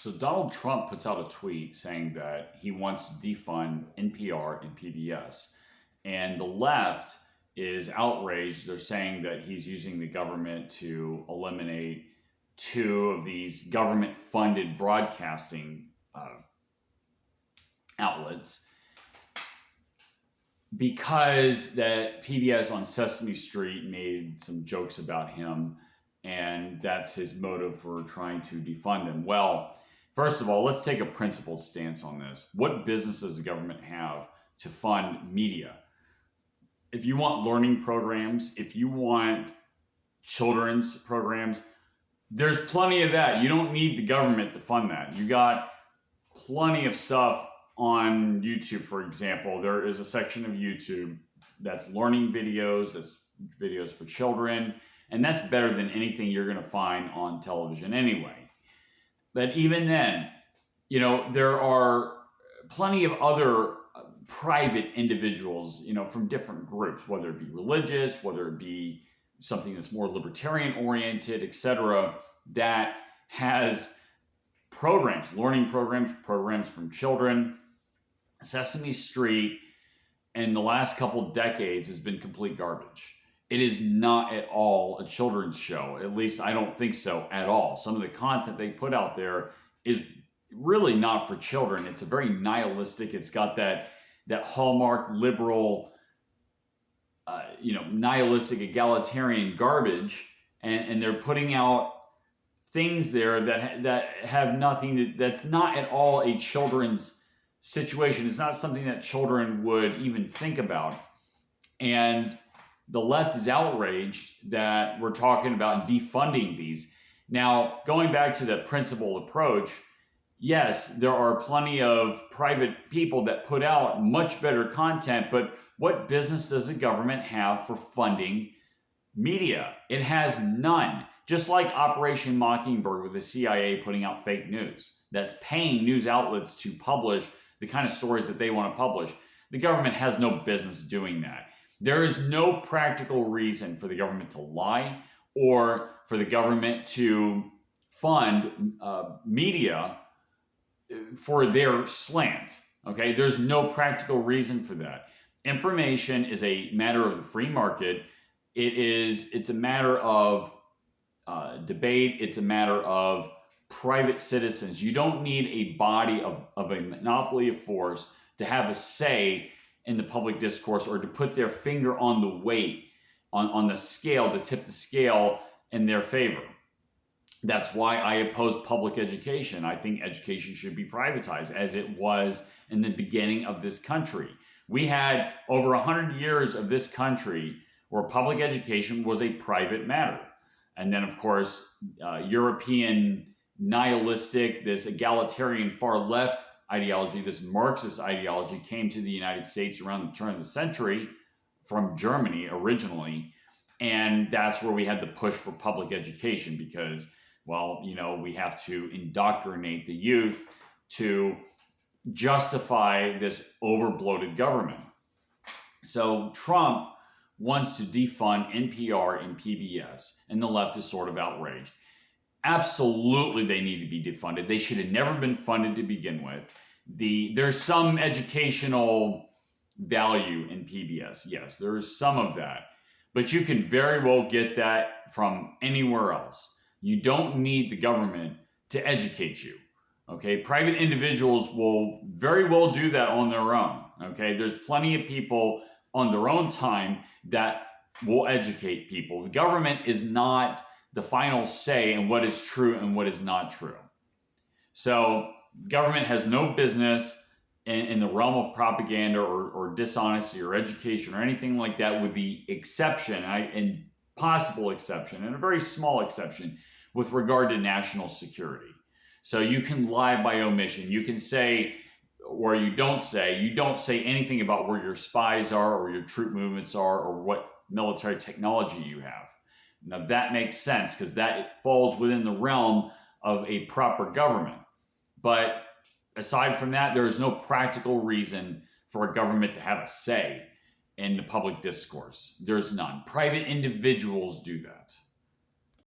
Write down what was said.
So Donald Trump puts out a tweet saying that he wants to defund NPR and PBS. And the left is outraged. They're saying that he's using the government to eliminate two of these government funded broadcasting outlets because that PBS on Sesame Street made some jokes about him, and that's his motive for trying to defund them. Well, first of all, let's take a principled stance on this. What business does the government have to fund media? If you want learning programs, if you want children's programs, there's plenty of that. You don't need the government to fund that. You got plenty of stuff on YouTube, for example. There is a section of YouTube that's learning videos, that's videos for children, and that's better than anything you're going to find on television anyway. But even then, there are plenty of other private individuals, from different groups, whether it be religious, whether it be something that's more libertarian oriented, etc., that has programs, learning programs from children. Sesame Street in the last couple decades has been complete garbage. It is not at all a children's show. At least I don't think so at all. Some of the content they put out there is really not for children. It's a very nihilistic. It's got that hallmark liberal, nihilistic egalitarian garbage, and they're putting out things there that have nothing. That's not at all a children's situation. It's not something that children would even think about. And the left is outraged that we're talking about defunding these. Now, going back to the principled approach, yes, there are plenty of private people that put out much better content, but what business does the government have for funding media? It has none. Just like Operation Mockingbird with the CIA putting out fake news, that's paying news outlets to publish the kind of stories that they want to publish. The government has no business doing that. There is no practical reason for the government to lie or for the government to fund media for their slant. Okay, there's no practical reason for that. Information is a matter of the free market. It's a matter of debate. It's a matter of private citizens. You don't need a body of a monopoly of force to have a say in the public discourse or to put their finger on the weight, on the scale, to tip the scale in their favor. That's why I oppose public education. I think education should be privatized, as it was in the beginning of this country. We had over 100 years of this country where public education was a private matter. And then, of course, European nihilistic, this egalitarian far left ideology, this Marxist ideology came to the United States around the turn of the century from Germany originally. And that's where we had the push for public education because, we have to indoctrinate the youth to justify this overbloated government. So Trump wants to defund NPR and PBS, and the left is sort of outraged. Absolutely, they need to be defunded. They should have never been funded to begin with. There's some educational value in PBS. Yes, there is some of that. But you can very well get that from anywhere else. You don't need the government to educate you. Okay, private individuals will very well do that on their own. Okay, there's plenty of people on their own time that will educate people. The government is not the final say in what is true and what is not true. So government has no business in the realm of propaganda or dishonesty or education or anything like that, with the exception, and possible exception, and a very small exception, with regard to national security. So you can lie by omission. You can say, or you don't say anything about where your spies are or your troop movements are or what military technology you have. Now that makes sense because that falls within the realm of a proper government. But aside from that, there is no practical reason for a government to have a say in the public discourse. There's none. Private individuals do that.